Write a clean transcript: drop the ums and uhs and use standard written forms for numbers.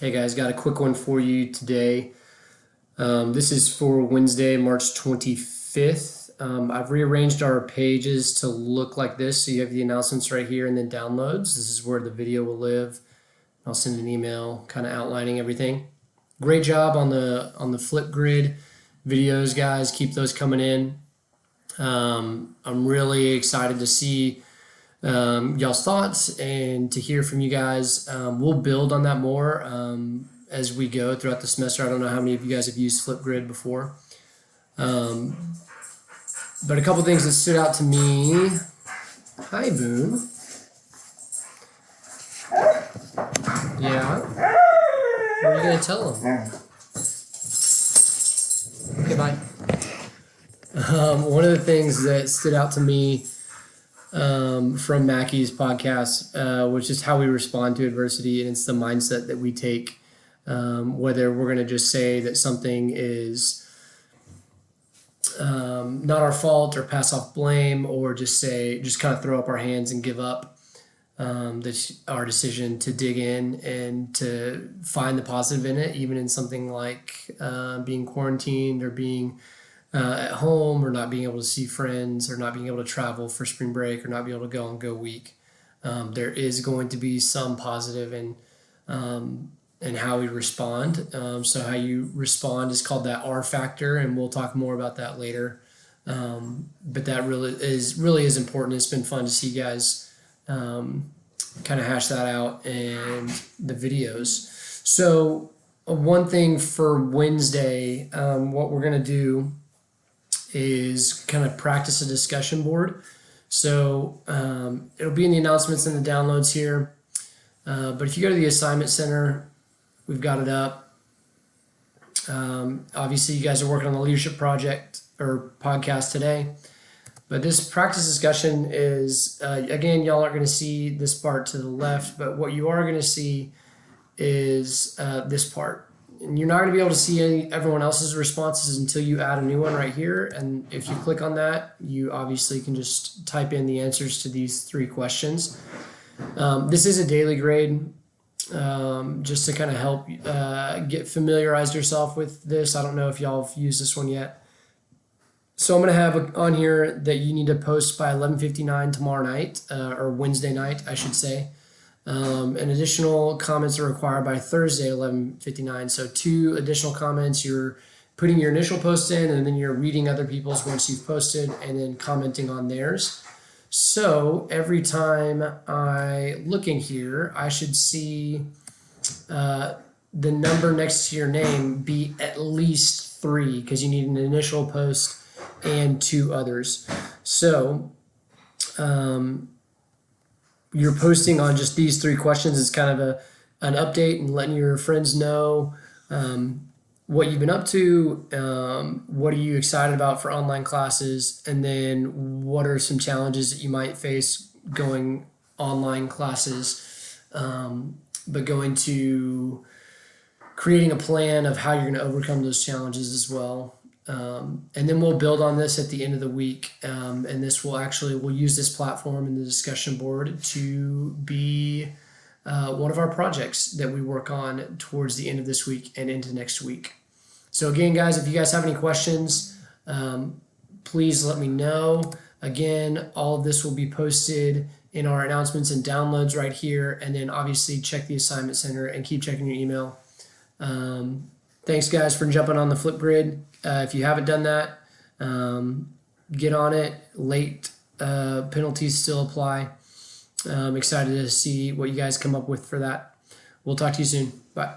Hey guys, got a quick one for you today. This is for Wednesday, March 25th. I've rearranged our pages to look like this. So you have the announcements right here and then downloads. This is where the video will live. I'll send an email kind of outlining everything. Great job on the Flipgrid videos, guys. Keep those coming in. I'm really excited to see y'all's thoughts and to hear from you guys. We'll build on that more as we go throughout the semester. I don't know how many of you guys have used Flipgrid before, but a couple things that stood out to me. Hi, Boom. Yeah. What are you gonna tell them? Okay, bye. One of the things that stood out to me from Mackey's podcast, which is how we respond to adversity, and it's the mindset that we take, whether we're going to just say that something is not our fault or pass off blame, or just kind of throw up our hands and give up. That's our decision to dig in and to find the positive in it, even in something like being quarantined or being at home, or not being able to see friends, or not being able to travel for spring break, or not be able to go on Go Week. There is going to be some positive in how we respond. So how you respond is called that R factor, and we'll talk more about that later. But that really is important. It's been fun to see you guys kind of hash that out in the videos. So one thing for Wednesday, what we're going to do is kind of practice a discussion board. So it'll be in the announcements and the downloads here. But if you go to the assignment center, we've got it up. Obviously, you guys are working on the leadership project or podcast today. But this practice discussion is, again, y'all aren't going to see this part to the left, but what you are going to see is this part. And you're not going to be able to see everyone else's responses until you add a new one right here. And if you click on that, you obviously can just type in the answers to these 3 questions. This is a daily grade, just to kind of help get familiarized yourself with this. I don't know if y'all have used this one yet. So I'm going to have on here that you need to post by 11:59 tomorrow night, or Wednesday night, I should say. And additional comments are required by Thursday, 11:59. So 2 additional comments. You're putting your initial post in, and then you're reading other people's once you've posted, and then commenting on theirs. So every time I look in here, I should see the number next to your name be at least 3, because you need an initial post and 2 others. So you're posting on just these 3 questions. It's kind of an update and letting your friends know what you've been up to, what are you excited about for online classes, and then what are some challenges that you might face going online classes, but going to creating a plan of how you're going to overcome those challenges as well. And then we'll build on this at the end of the week. And this we'll use this platform and the discussion board to be one of our projects that we work on towards the end of this week and into next week. So again, guys, if you guys have any questions, please let me know. Again, all of this will be posted in our announcements and downloads right here. And then obviously check the assignment center and keep checking your email. Thanks, guys, for jumping on the Flipgrid. If you haven't done that, get on it. Late penalties still apply. I'm excited to see what you guys come up with for that. We'll talk to you soon. Bye.